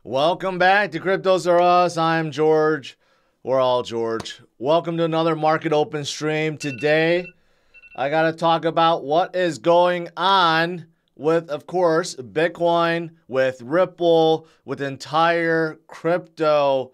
Welcome back to CryptosRus. I'm George. We're all George. Welcome to another Market Open stream. Today, I got to talk about what is going on with, of course, Bitcoin, with Ripple, with the entire crypto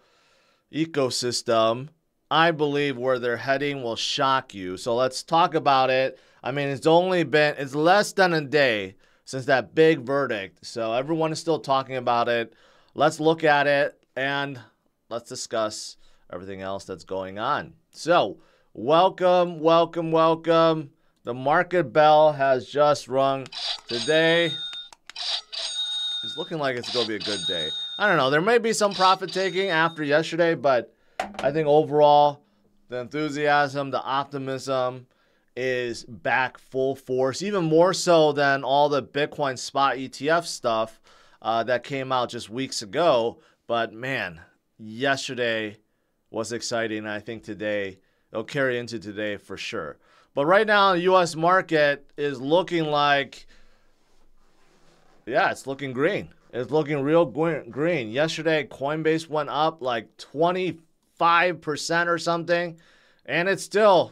ecosystem. I believe where they're heading will shock you. So let's talk about it. I mean, it's less than a day since that big verdict. So everyone is still talking about it. Let's look at it and let's discuss everything else that's going on. So welcome. The market bell has just rung. Today it's looking like it's going to be a good day. I don't know. There may be some profit taking after yesterday, but I think overall the enthusiasm, the optimism is back full force, even more so than all the Bitcoin spot ETF stuff that came out just weeks ago. But man, yesterday was exciting. I think today it'll carry into today for sure. But right now, the U.S. market is looking like, yeah, it's looking green. It's looking real green. Yesterday, Coinbase went up like 25% or something, and it's still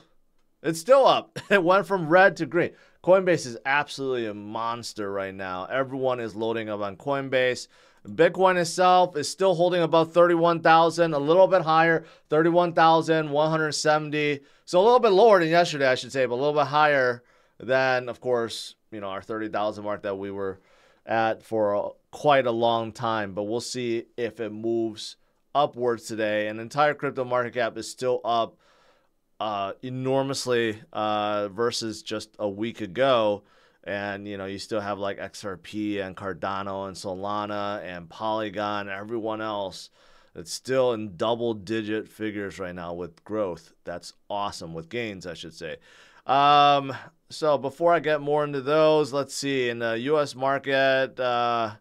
up. It went from red to green. Coinbase is absolutely a monster right now. Everyone is loading up on Coinbase. Bitcoin itself is still holding above 31,000, a little bit higher, 31,170. So a little bit lower than yesterday, I should say, but a little bit higher than, of course, our 30,000 mark that we were at for quite a long time. But we'll see if it moves upwards today. And the entire crypto market cap is still up enormously versus just a week ago. And you still have like XRP and Cardano and Solana and Polygon and everyone else. It's still in double-digit figures right now with growth. That's awesome, with gains, I should say. So before I get more into those, let's see. In the U.S. market, well,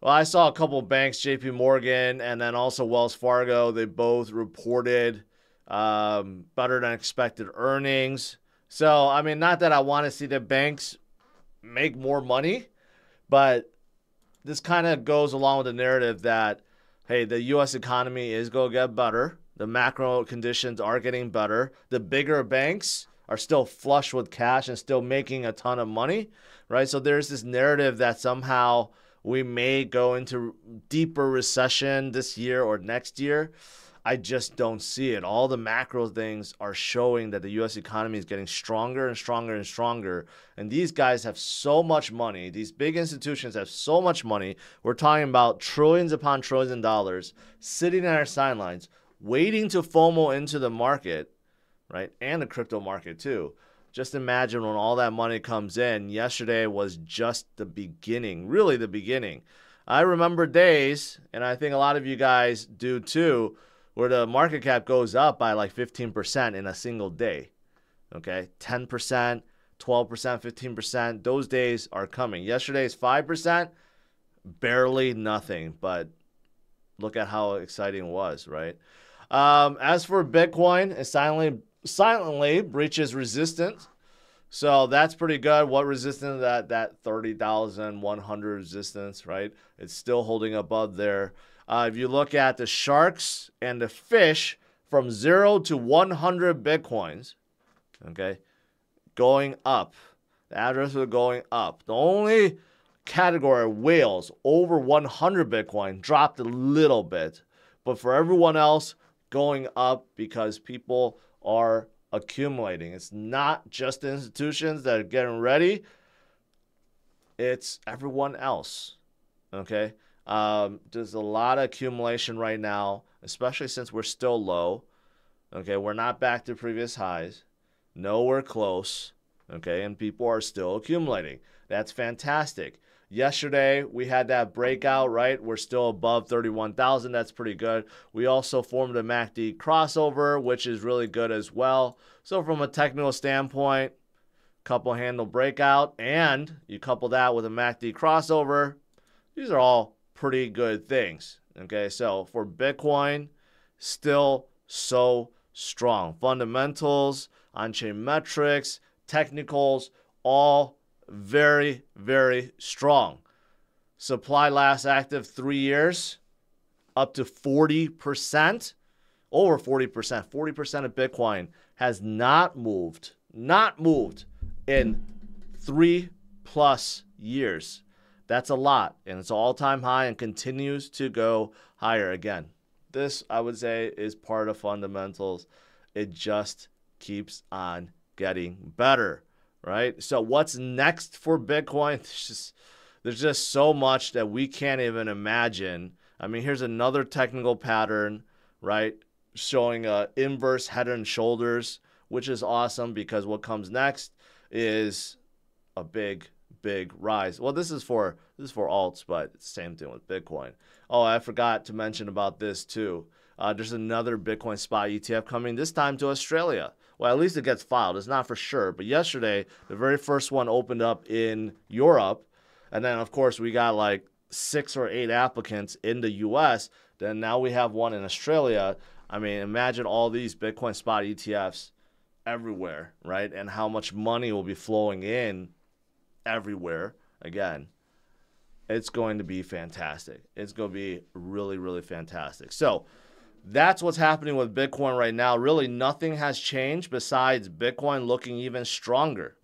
I saw a couple of banks, JP Morgan and then also Wells Fargo. They both reported better than expected earnings. So, I mean, not that I want to see the banks make more money, but this kind of goes along with the narrative that, hey, the U.S. economy is going to get better. The macro conditions are getting better. The bigger banks are still flush with cash and still making a ton of money, right? So there's this narrative that somehow we may go into deeper recession this year or next year. I just don't see it. All the macro things are showing that the U.S. economy is getting stronger and stronger and stronger. And these guys have so much money. These big institutions have so much money. We're talking about trillions upon trillions of dollars sitting on our sidelines, waiting to FOMO into the market, right? And the crypto market too. Just imagine when all that money comes in. Yesterday was just the beginning, really the beginning. I remember days, and I think a lot of you guys do too, where the market cap goes up by like 15% in a single day. Okay, 10%, 12%, 15%. Those days are coming. Yesterday's 5%, barely nothing, but look at how exciting it was, right? As for Bitcoin, it silently breaches resistance. So that's pretty good. What resistance? That 30,100 resistance, right? It's still holding above there. If you look at the sharks and the fish from 0 to 100 Bitcoins, okay, going up. The addresses are going up. The only category, whales, over 100 Bitcoin, dropped a little bit. But for everyone else, going up because people are accumulating. It's not just the institutions that are getting ready. It's everyone else, okay? There's a lot of accumulation right now, especially since we're still low. Okay, we're not back to previous highs. Nowhere close. Okay, and people are still accumulating. That's fantastic. Yesterday, we had that breakout, right? We're still above 31,000. That's pretty good. We also formed a MACD crossover, which is really good as well. So from a technical standpoint, couple handle breakout, and you couple that with a MACD crossover, these are all pretty good things. Okay, so for Bitcoin, still so strong. Fundamentals, on-chain metrics, technicals, all very, very strong. Supply last active 3 years, up to 40%, over 40%. 40% of Bitcoin has not moved in 3+ years. That's a lot, and it's an all-time high and continues to go higher. Again, this, I would say, is part of fundamentals. It just keeps on getting better, right? So what's next for Bitcoin? There's just so much that we can't even imagine. I mean, here's another technical pattern, right? Showing inverse head and shoulders, which is awesome because what comes next is a big rise. Well, this is for alts, but it's the same thing with Bitcoin. Oh, I forgot to mention about this too. There's another Bitcoin spot ETF coming, this time to Australia. Well, at least it gets filed. It's not for sure. But yesterday, the very first one opened up in Europe. And then, of course, we got like 6 or 8 applicants in the US. Then now we have one in Australia. I mean, imagine all these Bitcoin spot ETFs everywhere, right? And how much money will be flowing in everywhere. Again, it's going to be fantastic. It's going to be really, really fantastic. So that's what's happening with Bitcoin right now. Really, nothing has changed besides Bitcoin looking even stronger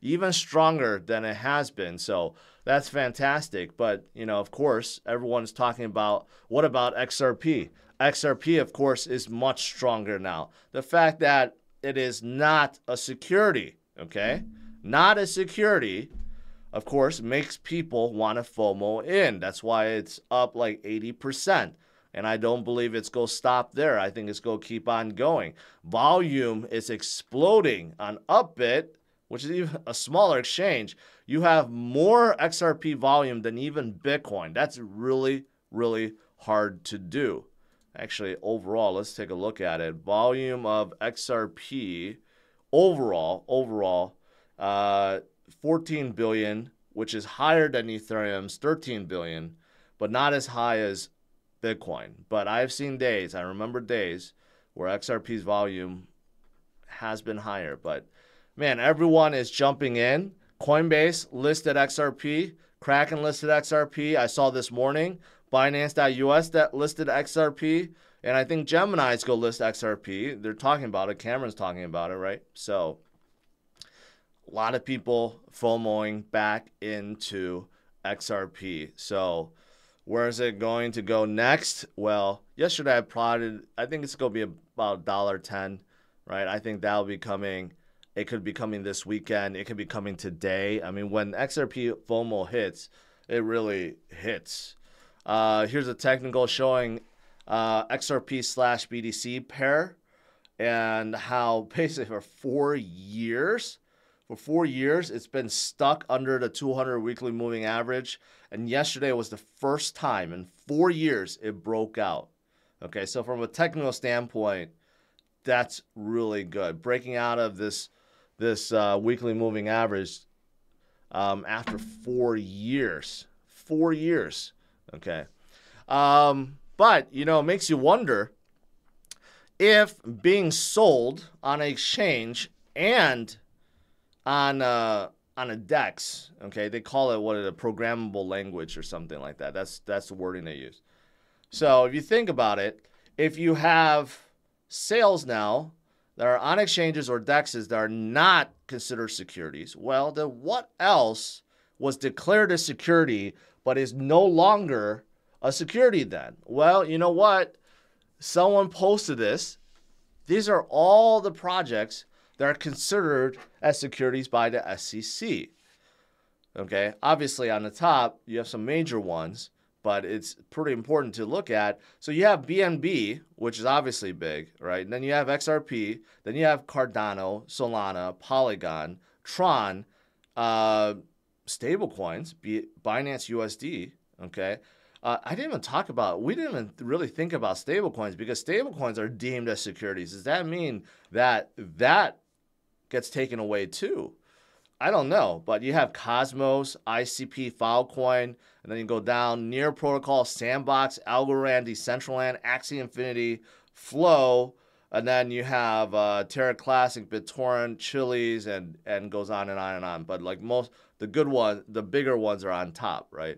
than it has been. So that's fantastic. But, you know, of course, everyone's talking about, what about XRP? XRP, of course, is much stronger now. The fact that it is not a security, okay? Not a security, of course, makes people want to FOMO in. That's why it's up like 80%. And I don't believe it's going to stop there. I think it's going to keep on going. Volume is exploding on Upbit, which is even a smaller exchange. You have more XRP volume than even Bitcoin. That's really, really hard to do. Actually, overall, let's take a look at it. Volume of XRP overall, 14 billion, which is higher than Ethereum's 13 billion, but not as high as Bitcoin. But I've seen days, I remember days, where XRP's volume has been higher. But man, everyone is jumping in. Coinbase listed XRP. Kraken listed XRP. I saw this morning. Binance.us that listed XRP. And I think Gemini's going to list XRP. They're talking about it. Cameron's talking about it, right? So a lot of people FOMOing back into XRP. So where is it going to go next? Well, yesterday I plotted, I think it's going to be about $1.10, right? I think that'll be coming. It could be coming this weekend. It could be coming today. I mean, when XRP FOMO hits, it really hits. Here's a technical showing XRP/BTC pair and how basically for 4 years, it's been stuck under the 200 weekly moving average. And yesterday was the first time in 4 years it broke out. Okay, so from a technical standpoint, that's really good. Breaking out of this weekly moving average after 4 years. 4 years. Okay. But, you know, it makes you wonder if being sold on an exchange and on a DEX, okay, they call it a programmable language or something like that. That's the wording they use. So if you think about it, if you have sales now that are on exchanges or DEXs that are not considered securities, well, then what else was declared a security but is no longer a security then? Well, you know what? Someone posted this. These are all the projects that are considered as securities by the SEC. Okay, obviously on the top, you have some major ones, but it's pretty important to look at. So you have BNB, which is obviously big, right? And then you have XRP, then you have Cardano, Solana, Polygon, Tron, stablecoins, Binance USD, okay? We didn't even really think about stablecoins because stablecoins are deemed as securities. Does that mean that gets taken away too? I don't know, but you have Cosmos, ICP, Filecoin, and then you go down Near Protocol, Sandbox, Algorand, Decentraland, Axie Infinity, Flow, and then you have Terra Classic, BitTorrent, Chiliz, and goes on and on and on. But like the good ones, the bigger ones are on top, right?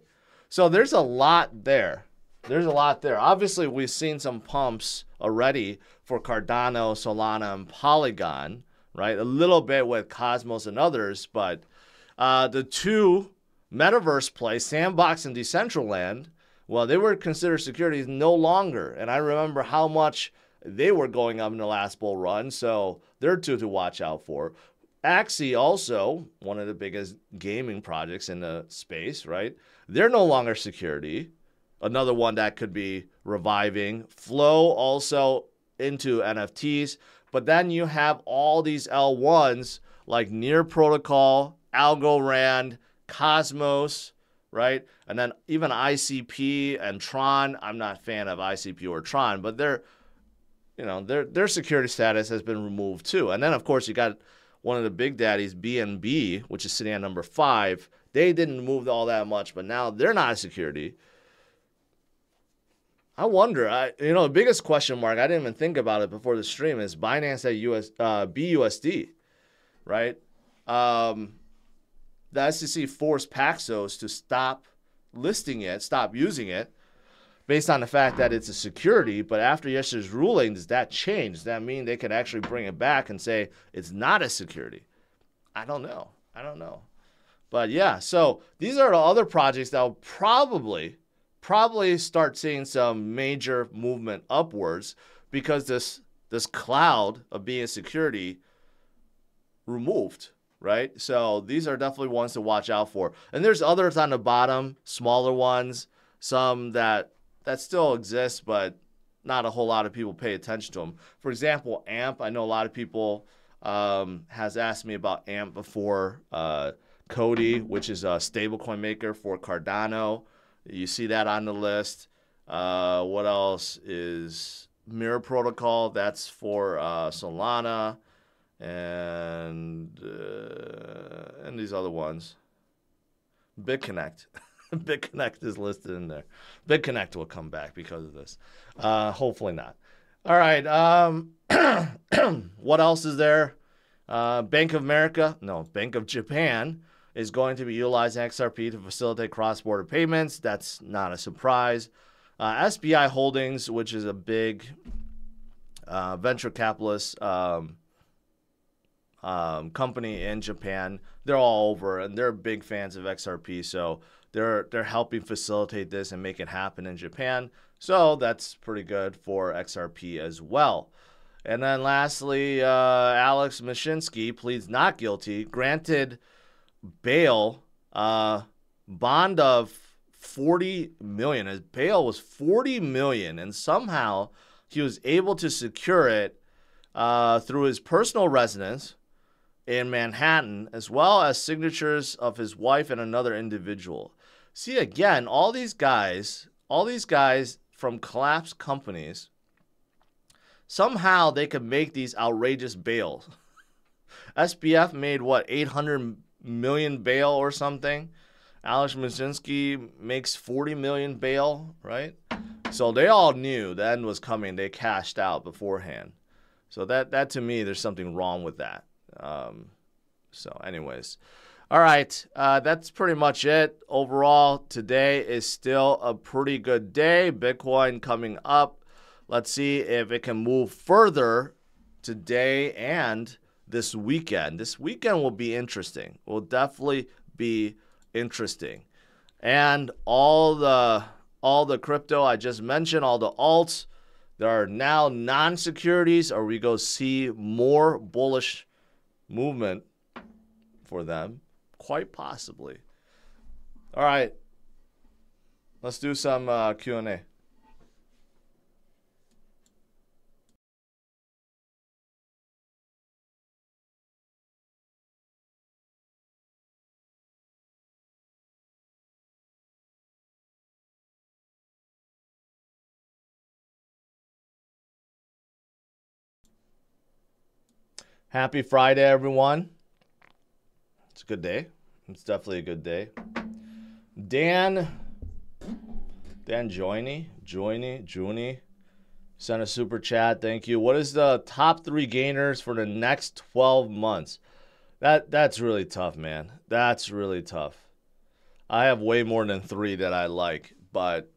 So there's a lot there. There's a lot there. Obviously, we've seen some pumps already for Cardano, Solana, and Polygon, right? A little bit with Cosmos and others, but the two metaverse plays, Sandbox and Decentraland, well, they were considered securities no longer. And I remember how much they were going up in the last bull run, so they're two to watch out for. Axie, also one of the biggest gaming projects in the space, right? They're no longer security. Another one that could be reviving. Flow also into NFTs. But then you have all these L1s like Near Protocol, Algorand, Cosmos, right? And then even ICP and Tron. I'm not a fan of ICP or Tron, but their security status has been removed too. And then, of course, you got one of the big daddies, BNB, which is sitting at number 5. They didn't move all that much, but now they're not a security. I wonder, the biggest question mark, I didn't even think about it before the stream, is Binance at BUSD, right? The SEC forced Paxos to stop listing it, stop using it, based on the fact that it's a security. But after yesterday's ruling, does that change? Does that mean they could actually bring it back and say it's not a security? I don't know. But yeah, so these are the other projects that will probably start seeing some major movement upwards, because this cloud of being a security removed, right? So these are definitely ones to watch out for. And there's others on the bottom, smaller ones, some that still exist, but not a whole lot of people pay attention to them. For example, AMP. I know a lot of people has asked me about AMP before. Cody, which is a stablecoin maker for Cardano. You see that on the list. What else is Mirror Protocol? That's for Solana, and these other ones. BitConnect. BitConnect is listed in there. BitConnect will come back because of this. Hopefully not. All right. What else is there? Bank of Japan is going to be utilizing XRP to facilitate cross-border payments. That's not a surprise. SBI Holdings, which is a big venture capitalist company in Japan, they're all over, and they're big fans of XRP, so they're helping facilitate this and make it happen in Japan. So that's pretty good for XRP as well. And then lastly, Alex Mashinsky pleads not guilty, granted bail, bond of $40 million. His bail was $40 million, and somehow he was able to secure it through his personal residence in Manhattan, as well as signatures of his wife and another individual. See, again, all these guys from collapsed companies, somehow they could make these outrageous bails. SBF made, what, 800 million bail or something? Alex Mashinsky makes 40 million bail, right? So they all knew the end was coming. They cashed out beforehand. So that to me, there's something wrong with that. So anyways, all right, that's pretty much it. Overall, today is still a pretty good day. Bitcoin coming up. Let's see if it can move further today and this weekend. This weekend will be interesting. Will definitely be interesting. And all the crypto I just mentioned, all the alts, there are now non-securities, or we go see more bullish movement for them, quite possibly. All right, let's do some Q&A. Happy Friday, everyone. It's a good day. It's definitely a good day. Dan Joiny sent a super chat. Thank you. What is the top 3 gainers for the next 12 months? That's really tough, man. That's really tough. I have way more than 3 that I like, but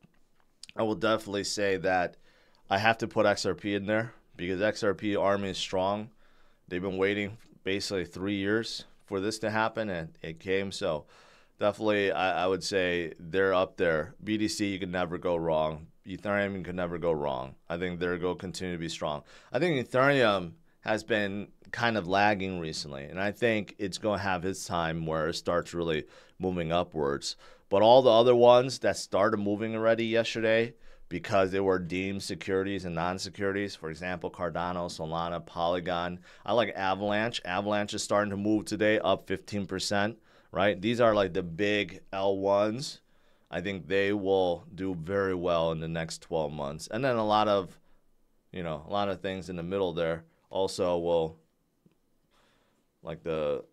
I will definitely say that I have to put XRP in there because XRP army is strong. They've been waiting basically 3 years for this to happen, and it came. So definitely, I would say they're up there. BTC, you can never go wrong. Ethereum, you can never go wrong. I think they're going to continue to be strong. I think Ethereum has been kind of lagging recently, and I think it's going to have its time where it starts really moving upwards. But all the other ones that started moving already yesterday because they were deemed securities and non-securities, for example, Cardano, Solana, Polygon. I like Avalanche. Avalanche is starting to move today, up 15%, right? These are like the big L1s. I think they will do very well in the next 12 months. And then a lot of things in the middle there also will, like the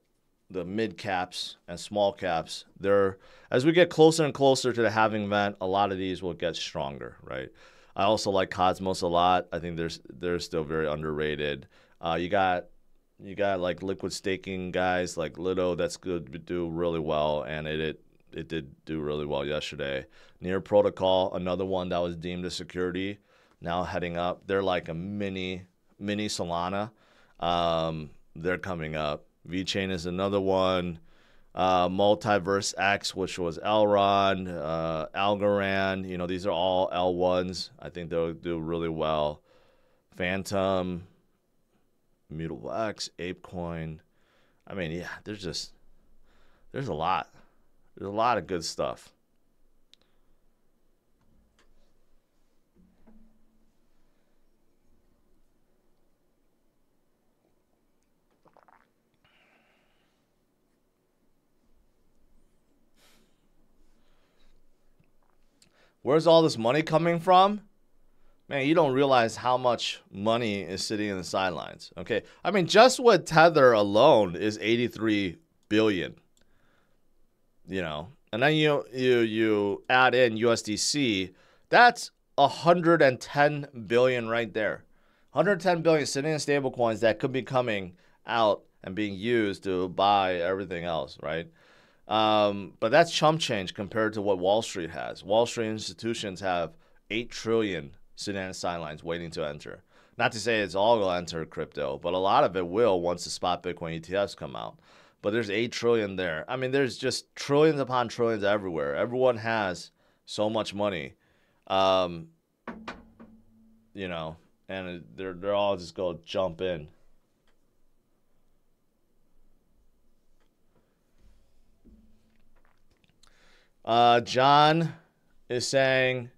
mid caps and small caps, as we get closer and closer to the halving event, a lot of these will get stronger, right? I also like Cosmos a lot. I think they're still very underrated. You got like liquid staking guys like Lido that's good to do really well, and it did do really well yesterday. Near Protocol, another one that was deemed a security, now heading up. They're like a mini Solana. They're coming up. VeChain is another one. Multiverse X, which was Elrond, Algorand. These are all L1s. I think they'll do really well. Phantom, Mutable X, ApeCoin. I mean, yeah, there's a lot. There's a lot of good stuff. Where's all this money coming from? Man, you don't realize how much money is sitting in the sidelines. Okay, I mean, just with Tether alone is 83 billion. And then you add in USDC, that's 110 billion right there. 110 billion sitting in stable coins that could be coming out and being used to buy everything else, right? But that's chump change compared to what Wall Street has. Wall Street institutions have 8 trillion sitting on the sidelines waiting to enter. Not to say it's all going to enter crypto, but a lot of it will once the spot Bitcoin ETFs come out. But there's 8 trillion there. I mean, there's just trillions upon trillions everywhere. Everyone has so much money, and they're all just going to jump in. John is saying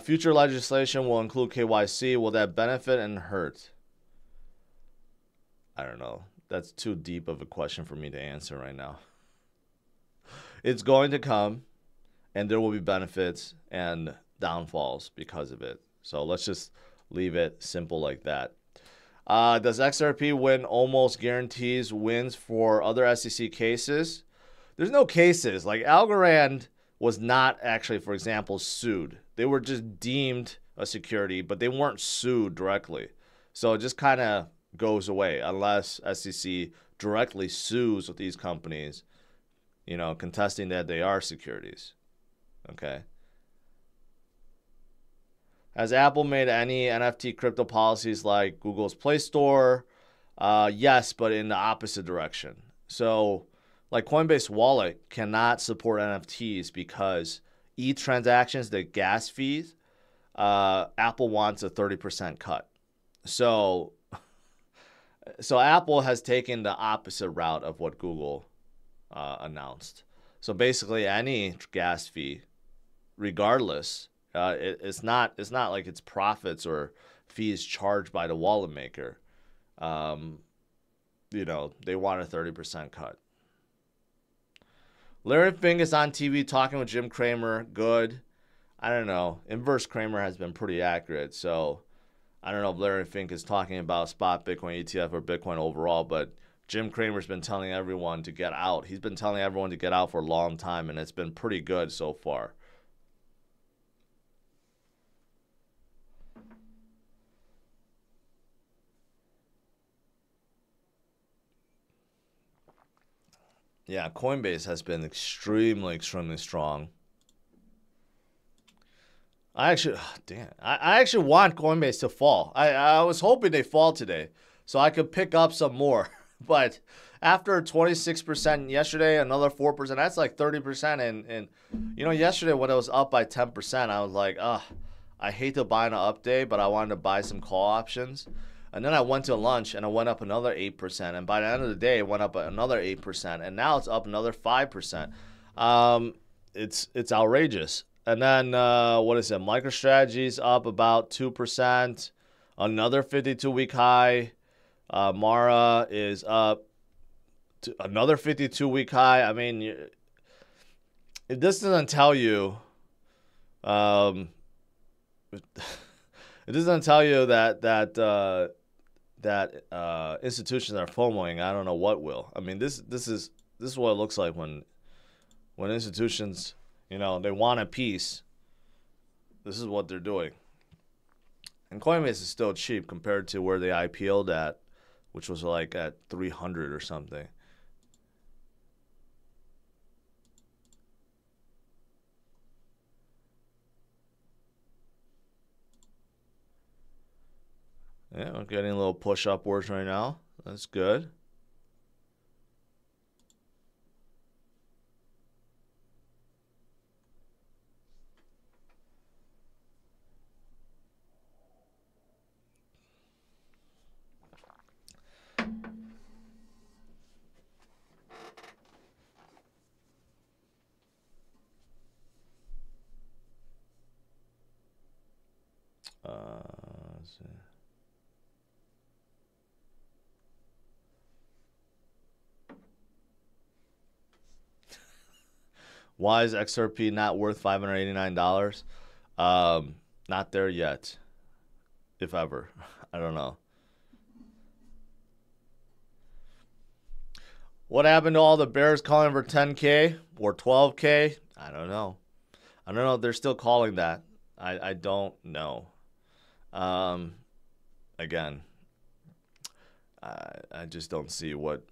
future legislation will include KYC. Will that benefit and hurt? I don't know. That's too deep of a question for me to answer right now. It's going to come, and there will be benefits and downfalls because of it. So let's just leave it simple like that. Does XRP win almost guarantees wins for other SEC cases? There's no cases. Like Algorand was not actually, for example, sued. They were just deemed a security, but they weren't sued directly. So it just kind of goes away unless SEC directly sues with these companies, contesting that they are securities. Okay. Has Apple made any NFT crypto policies like Google's Play Store? Yes, but in the opposite direction. So, like Coinbase Wallet cannot support NFTs because transactions, the gas fees, Apple wants a 30% cut. So Apple has taken the opposite route of what Google announced. So basically, any gas fee, regardless, it's not like it's profits or fees charged by the wallet maker. They want a 30% cut. Larry Fink is on TV talking with Jim Cramer. Good. I don't know. Inverse Cramer has been pretty accurate, so I don't know if Larry Fink is talking about spot Bitcoin ETF or Bitcoin overall, but Jim Cramer's been telling everyone to get out. He's been telling everyone to get out for a long time, and it's been pretty good so far. Yeah, Coinbase has been extremely, extremely strong. I actually want Coinbase to fall. I was hoping they fall today so I could pick up some more. But after 26% yesterday, another 4%, that's like 30%. And you know, yesterday when it was up by 10%, I was like, I hate to buy on an up day, but I wanted to buy some call options. And then I went to lunch and it went up another 8%. And by the end of the day, it went up another 8%. And now it's up another 5%. It's outrageous. And then, what is it? MicroStrategy's up about 2%. Another 52-week high. Mara is up to another 52-week high. I mean, if this doesn't tell you, it doesn't tell you that institutions are FOMOing, I don't know what will. I mean, this is what it looks like when institutions, you know, they want a piece. This is what they're doing. And Coinbase is still cheap compared to where they IPO'd at, which was like at 300 or something. Yeah, we're getting a little push upwards right now. That's good. Let's see. Why is XRP not worth $589? Not there yet, if ever. I don't know. What happened to all the bears calling for 10K or 12K? I don't know. I don't know if they're still calling that. I don't know. Again, I just don't see what,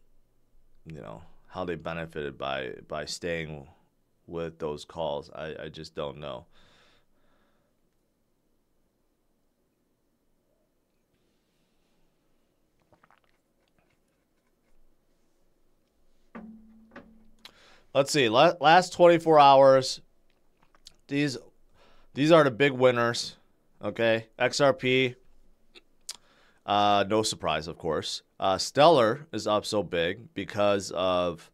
you know, how they benefited by staying with those calls. I just don't know. Let's see. Last 24 hours. These are the big winners. Okay, XRP. No surprise, of course. Stellar is up so big because of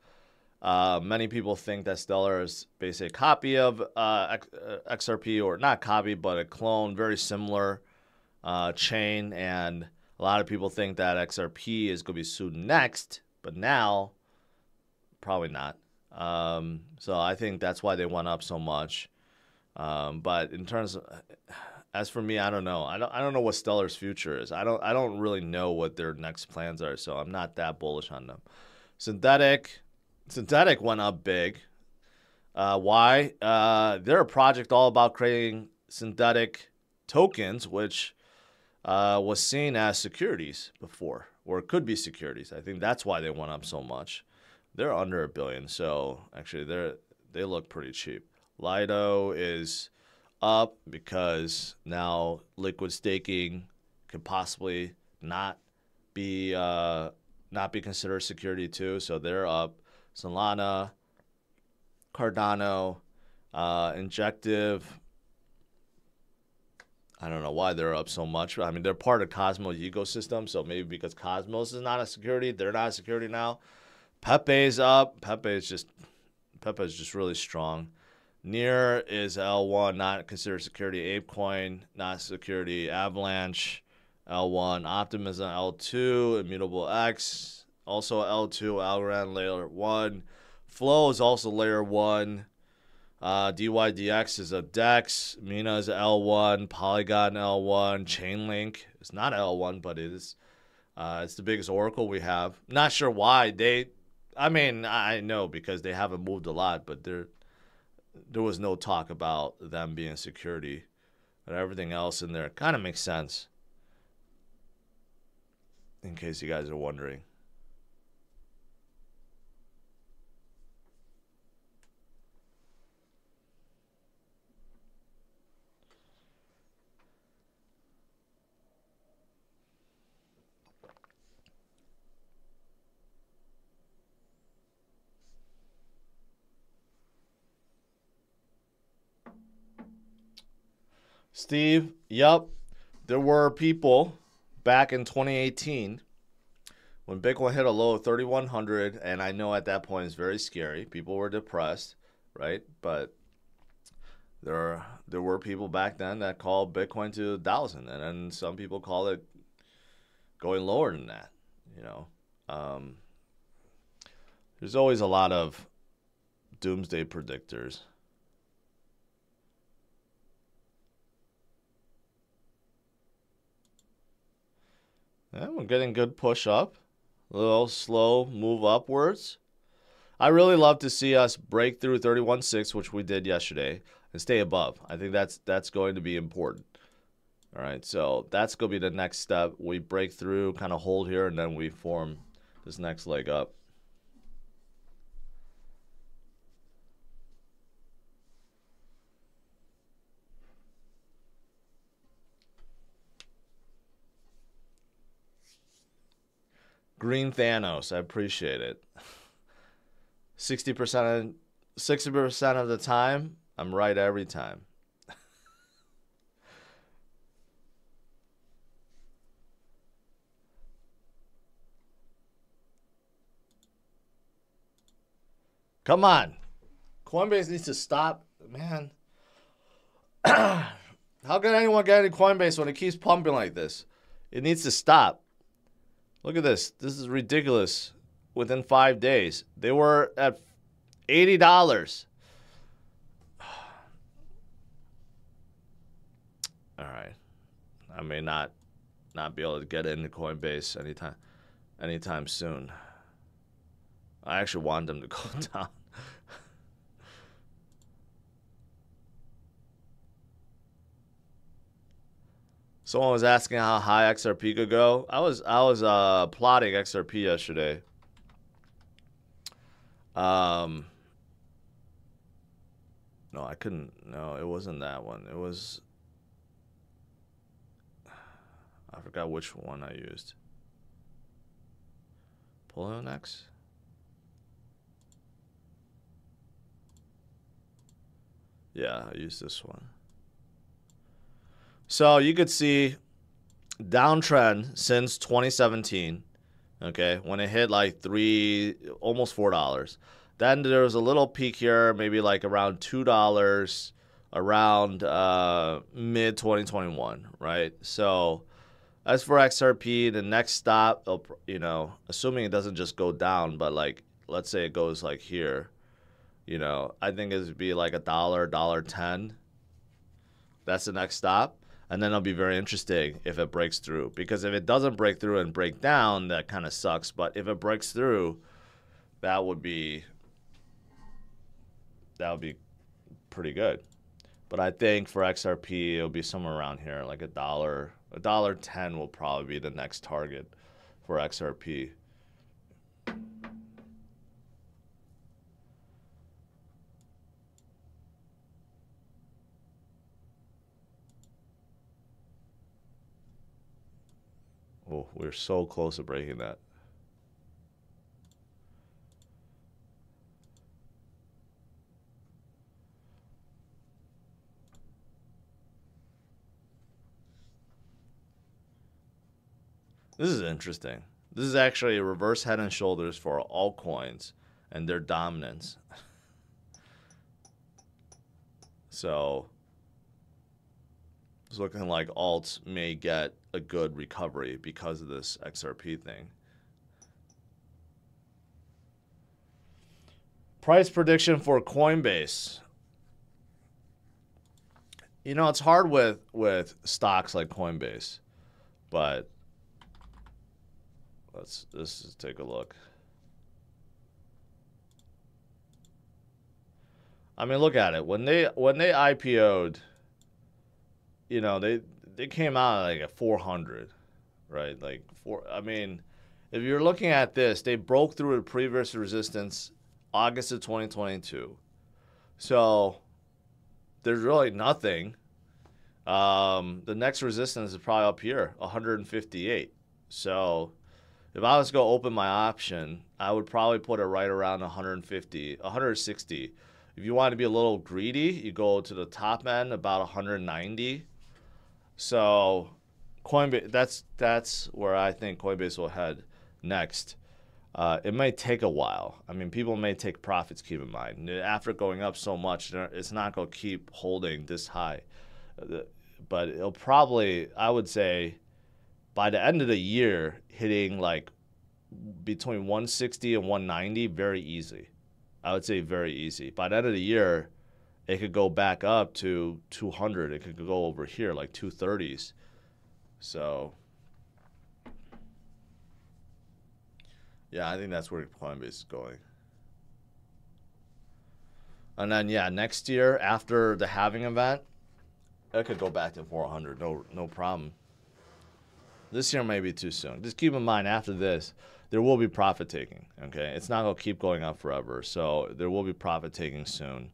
many people think that Stellar is basically a copy of XRP, or not copy, but a clone, very similar chain. And a lot of people think that XRP is going to be sued next, but now probably not. So I think that's why they went up so much. But in terms of, as for me, I don't know. I don't know what Stellar's future is. I don't really know what their next plans are, so I'm not that bullish on them. Synthetic went up big. Why? They're a project all about creating synthetic tokens, which was seen as securities before, or it could be securities. I think that's why they went up so much. They're under $1 billion, so actually they look pretty cheap. Lido is up because now liquid staking could possibly not be considered security too, so they're up. Solana, Cardano, Injective. I don't know why they're up so much. I mean, they're part of Cosmos ecosystem, so maybe because Cosmos is not a security, they're not a security now. Pepe's up. Pepe is just really strong. Near is L1, not considered security. ApeCoin, not security. Avalanche, L1. Optimism, L2. Immutable X, also L2. Algorand, layer 1. Flow is also layer 1. DYDX is a DEX. Mina is L1. Polygon, L1. Chainlink is not L1, but it is. It's the biggest oracle we have. Not sure why I mean, I know because they haven't moved a lot, but there was no talk about them being security. But everything else in there kind of makes sense, in case you guys are wondering. Steve, yep. There were people back in 2018 when Bitcoin hit a low of 3,100, and I know at that point it's very scary. People were depressed, right? But there were people back then that called Bitcoin to 1,000, and then some people call it going lower than that. You know, there's always a lot of doomsday predictors. Yeah, we're getting good push up. A little slow move upwards. I really love to see us break through 31.6, which we did yesterday, and stay above. I think that's going to be important. All right, so that's going to be the next step. We break through, kind of hold here, and then we form this next leg up. Green Thanos, I appreciate it. 60% of the time, I'm right every time. Come on. Coinbase needs to stop, man. How can anyone get into Coinbase when it keeps pumping like this? It needs to stop. Look at this. This is ridiculous. Within 5 days, they were at $80. All right. I may not be able to get into Coinbase anytime soon. I actually want them to go down. Someone was asking how high XRP could go. I was plotting XRP yesterday. No, I couldn't. No, it wasn't that one. It was. I forgot which one I used. Polonex? Yeah, I used this one. So you could see downtrend since 2017, okay, when it hit like almost $4. Then there was a little peak here, maybe like around $2 around mid 2021, right? So as for XRP, the next stop, you know, assuming it doesn't just go down, but like let's say it goes like here, you know, I think it would be like $1.10. That's the next stop. And then it'll be very interesting if it breaks through. Because if it doesn't break through and break down, that kind of sucks. But if it breaks through, that would be pretty good. But I think for XRP, it'll be somewhere around here, like $1.10 will probably be the next target for XRP. Oh, we're so close to breaking that. This is interesting. This is actually a reverse head and shoulders for altcoins and their dominance. So it's looking like alts may get a good recovery because of this XRP thing. Price prediction for Coinbase. You know, it's hard with stocks like Coinbase, but let's just take a look. I mean, look at it. When they IPO'd, you know, they came out like at 400, right? Like I mean, if you're looking at this, they broke through the previous resistance August of 2022. So there's really nothing. The next resistance is probably up here, 158. So if I was to go open my option, I would probably put it right around 150, 160. If you want to be a little greedy, you go to the top end, about 190. So Coinbase, that's where I think Coinbase will head next. It may take a while. I mean, people may take profits, keep in mind. After going up so much, it's not going to keep holding this high. But it'll probably, I would say, by the end of the year, hitting like between 160 and 190, very easy. I would say very easy. By the end of the year, it could go back up to 200. It could go over here, like 230s. So, yeah, I think that's where Coinbase is going. And then, yeah, next year, after the halving event, it could go back to 400. No problem. This year may be too soon. Just keep in mind, after this, there will be profit taking, okay? It's not going to keep going up forever, so there will be profit taking soon.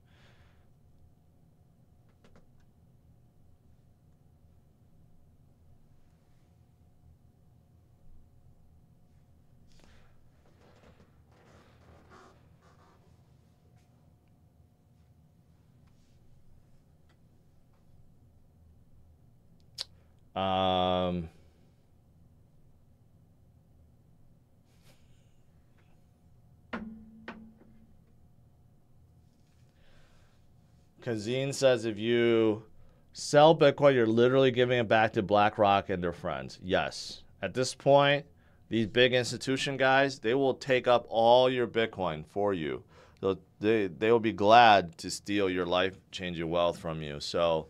Kazine says if you sell Bitcoin, you're literally giving it back to BlackRock and their friends. Yes. At this point, these big institution guys, they will take up all your Bitcoin for you. They will be glad to steal your life-changing wealth from you. So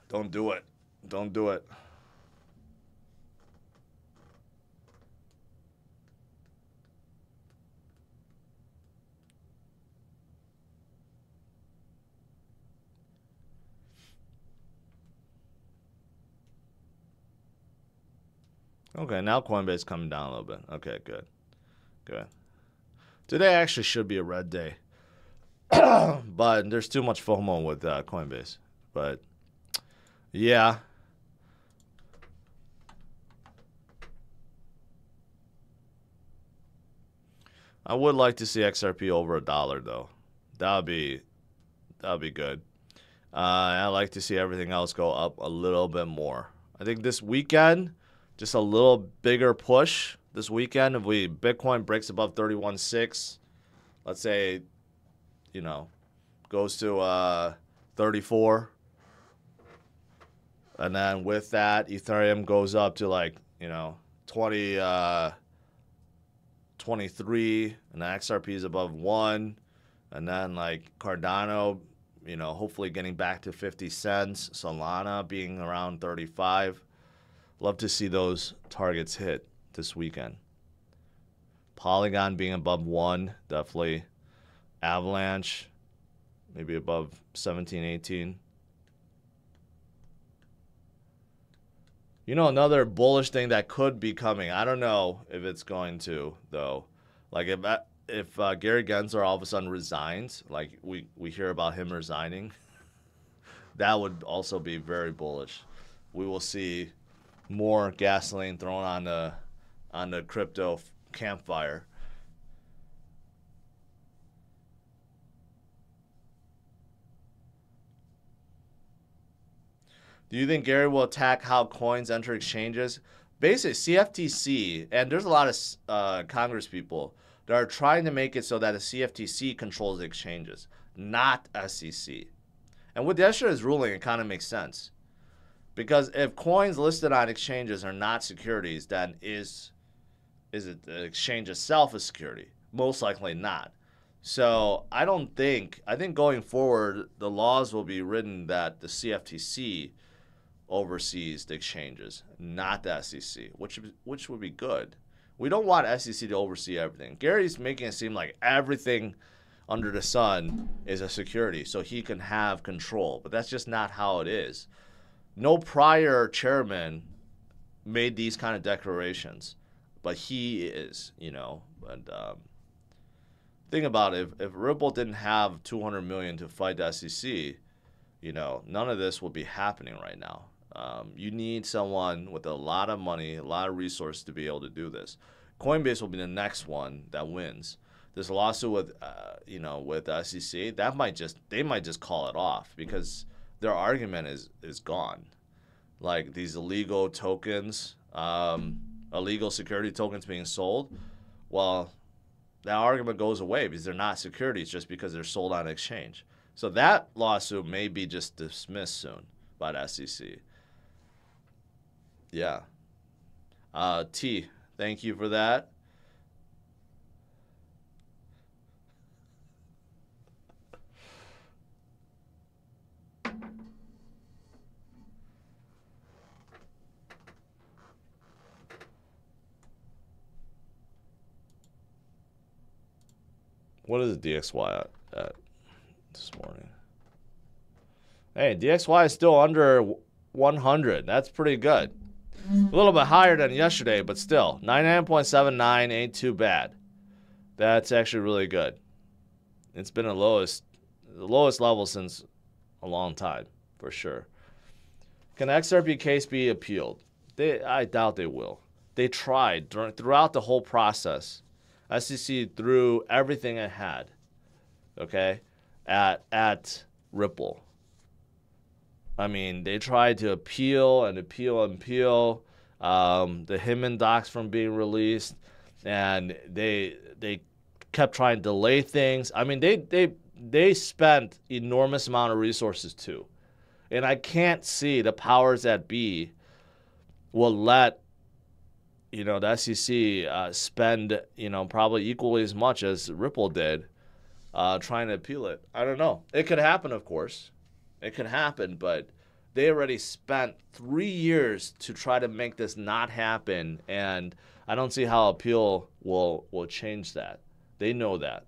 don't do it. Don't do it. Okay, now Coinbase coming down a little bit. Okay, good. Good. Today actually should be a red day. But there's too much FOMO with Coinbase. But, yeah. I would like to see XRP over $1, though. That would be good. I'd like to see everything else go up a little bit more. I think this weekend, just a little bigger push this weekend. If Bitcoin breaks above 31.6, let's say, you know, goes to 34, and then with that, Ethereum goes up to like, you know, 23, and the XRP is above 1, and then like Cardano, you know, hopefully getting back to 50 cents, Solana being around 35. Love to see those targets hit this weekend. Polygon being above 1, definitely. Avalanche, maybe above 17, 18. You know, another bullish thing that could be coming. I don't know if it's going to, though. Like if Gary Gensler all of a sudden resigns, like we hear about him resigning, that would also be very bullish. We will see more gasoline thrown on the crypto campfire. Do you think Gary will attack how coins enter exchanges? Basically, CFTC, and there's a lot of Congress people that are trying to make it so that the CFTC controls the exchanges, not SEC. And with yesterday's ruling, it kind of makes sense. Because if coins listed on exchanges are not securities, then is it the exchange itself a security? Most likely not. So I think going forward, the laws will be written that the CFTC oversees the exchanges, not the SEC, which would be good. We don't want SEC to oversee everything. Gary's making it seem like everything under the sun is a security, so he can have control. But that's just not how it is. No prior chairman made these kind of declarations, but he is, you know. And think about it, if Ripple didn't have $200 million to fight the SEC, you know, none of this would be happening right now. You need someone with a lot of money, a lot of resources to be able to do this. Coinbase will be the next one that wins. This lawsuit with, you know, with the SEC, they might just call it off because their argument is gone. like these illegal tokens, illegal security tokens being sold, well, that argument goes away because they're not securities just because they're sold on exchange. So that lawsuit may be just dismissed soon by the SEC. Yeah. T, thank you for that. What is DXY at this morning? Hey, DXY is still under 100. That's pretty good. A little bit higher than yesterday, but still. 99.79 ain't too bad. That's actually really good. It's been the lowest level since a long time, for sure. Can the XRP case be appealed? I doubt they will. They tried throughout the whole process. SEC threw everything it had, okay, at Ripple. I mean, they tried to appeal and appeal and appeal the Hinman docs from being released, and they kept trying to delay things. I mean, they spent enormous amount of resources too, and I can't see the powers that be will let the SEC spend, probably equally as much as Ripple did trying to appeal it. I don't know. It could happen, of course. It could happen, but they already spent 3 years to try to make this not happen, and I don't see how appeal will change that. They know that.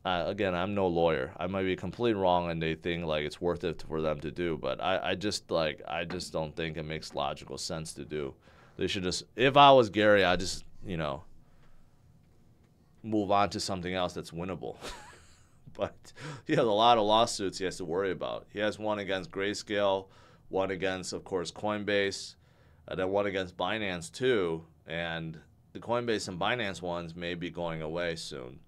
Again, I'm no lawyer. I might be completely wrong, and they think like it's worth it for them to do, but I just don't think it makes logical sense to do. They should just, if I was Gary, I'd just, move on to something else that's winnable. But he has a lot of lawsuits he has to worry about. He has one against Grayscale, one against, of course, Coinbase, and then one against Binance too. And the Coinbase and Binance ones may be going away soon.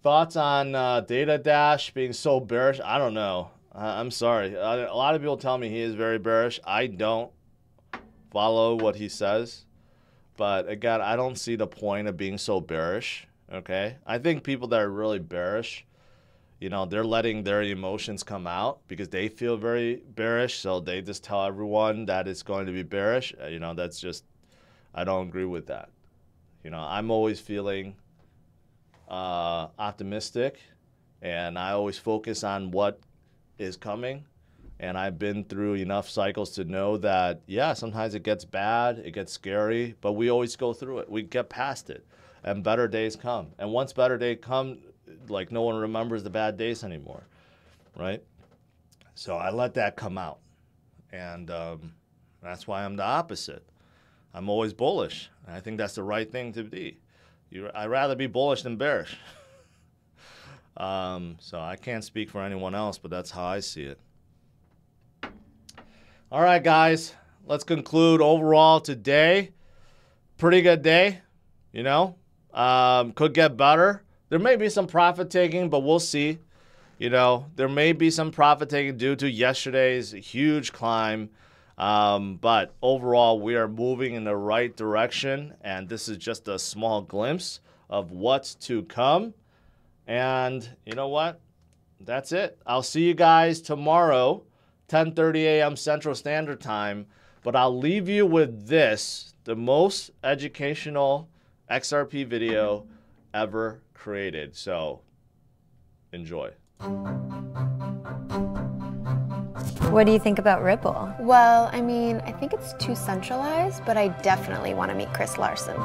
Thoughts on Data Dash being so bearish? I don't know. I'm sorry. A lot of people tell me he is very bearish. I don't follow what he says. But again, I don't see the point of being so bearish. Okay? I think people that are really bearish, they're letting their emotions come out because they feel very bearish. So they just tell everyone that it's going to be bearish. That's just, I don't agree with that. I'm always feeling optimistic, and I always focus on what is coming, and I've been through enough cycles to know that, yeah, sometimes it gets bad, it gets scary, but we always go through it. We get past it, and better days come. And once better days come, like, no one remembers the bad days anymore, right? So I let that come out, and that's why I'm the opposite. I'm always bullish, and I think that's the right thing to be. I'd rather be bullish than bearish. So I can't speak for anyone else, but that's how I see it. All right, guys, let's conclude overall today. Pretty good day, could get better. There may be some profit taking, but we'll see. There may be some profit taking due to yesterday's huge climb. But overall, we are moving in the right direction, and this is just a small glimpse of what's to come. And you know what? That's it. I'll see you guys tomorrow, 10:30 a.m. Central Standard Time. But I'll leave you with this, the most educational XRP video ever created. So enjoy. What do you think about Ripple? Well, I mean, I think it's too centralized, but I definitely want to meet Chris Larson.